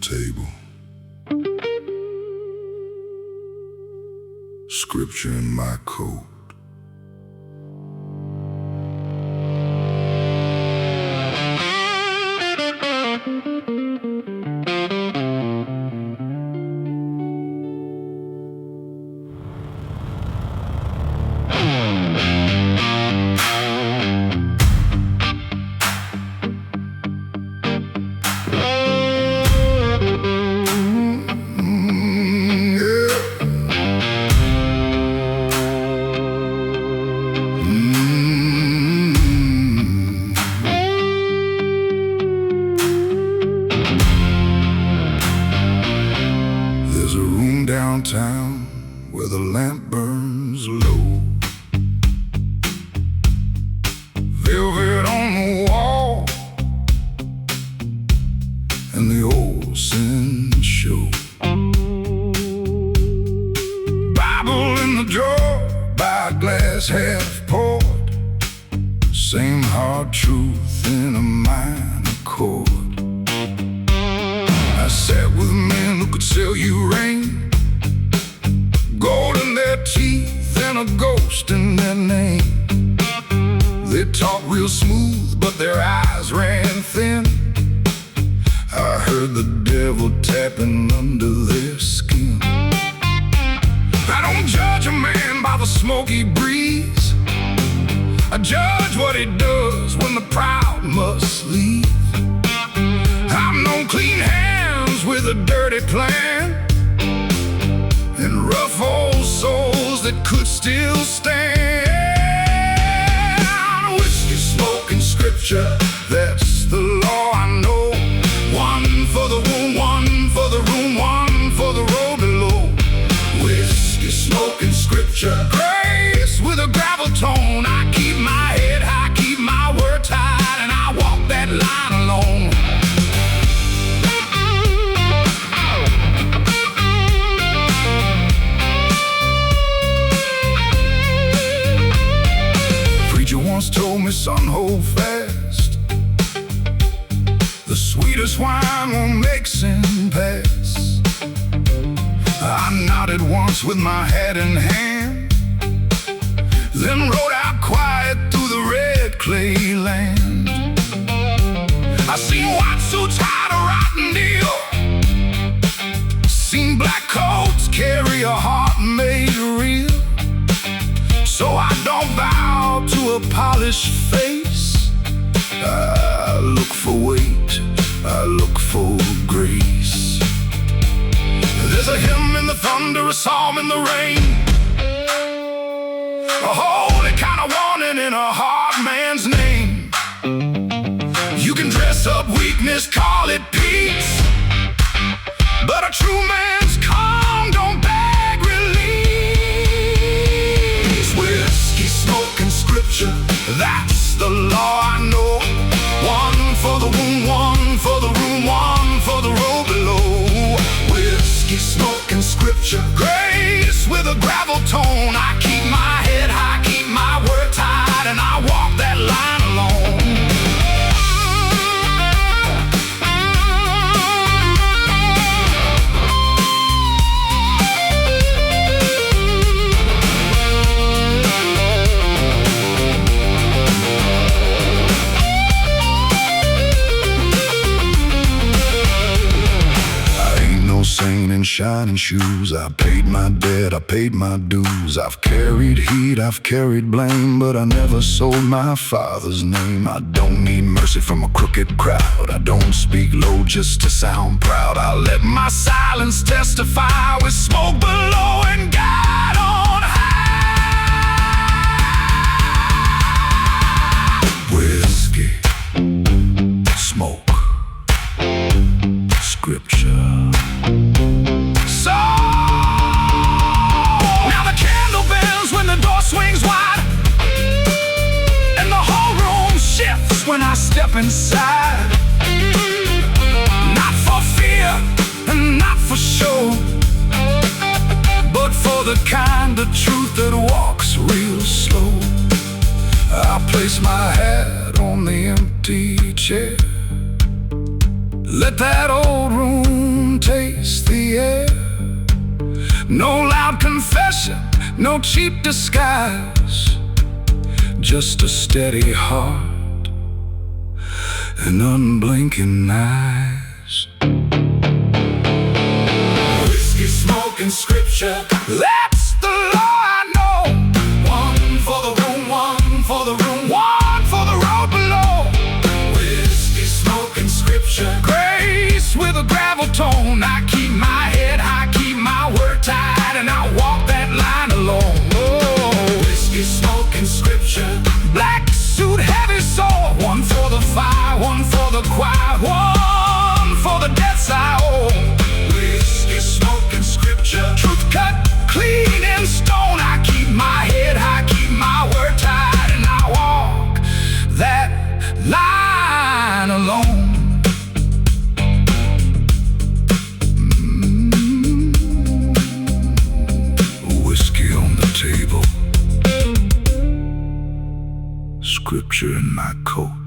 table, scripture in my coat. There's a room downtown where the lamp burns low, velvet on the wall, and the old sin show. Bible in the drawer by a glass half poured, same hard truth in a minor chord. I sat with men who could sell you rain, gold in their teeth and a ghost in their name. They talk real smooth, but their eyes ran thin. I heard the devil tapping under their skin. I don't judge a man by the smoky breeze, I judge what he does when the proud must leave. I've known clean hands with a dirty plan, and rough old souls that could still stand. Whiskey, smoke, and scripture, that's the law I know. One for the womb, one for the room, one for the road below. Whiskey, smoke, and scripture, grace with a gravel tone. I keep my head high, keep my word tight, and I walk that line alone. Preacher once told me, son, hold fast, the sweetest wine won't make sin pass. I nodded once with my hat in hand, then rode out quiet through the red clay land. I seen white suits hide a rotten deal, seen black coats carry a heart made real. So I don't bow to a polished face, I look for weight, I look for grace. There's a hymn in the thunder, a psalm in the rain, a holy kind of warning in a hard man's name. You can dress up weakness, call it peace, but a true man's calm don't beg release. Whiskey, smoke, and scripture, that's the law I know. One for the womb, one for the room, one for the road below. Whiskey, smoke, and scripture, grace with a gravel tone. I keep my head high, keep my word tight, and I walk that line alone. Saint in shining shoes, I paid my debt, I paid my dues. I've carried heat, I've carried blame, but I never sold my Father's name. I don't need mercy from a crooked crowd, I don't speak low just to sound proud. I let my silence testify with smoke below and God on high. Whiskey, smoke, scripture. So now the candle bends when the door swings wide, and the whole room shifts when I step inside. Not for fear and not for show, but for the kind of truth that walks real slow. I place my hat on the empty chair, let that old room taste the air. No loud confession, no cheap disguise, just a steady heart and unblinking eyes. Whiskey, smoke, and scripture, that's the law I know. One for the room, one for the room, one for the road below. Whiskey, smoke, and scripture, grace with a gravel tone. I keep my head high, keep my word tight, and I walk that line alone. Oh, whiskey, smoke, and scripture, black suit, heavy soul. One for the fire, one for the choir, one for the death side. Oh, whiskey, smoke, and scripture, truth cut clean in stone. I keep my head high, keep my word tight, and I walk that line alone. Whiskey on the table, scripture in my coat.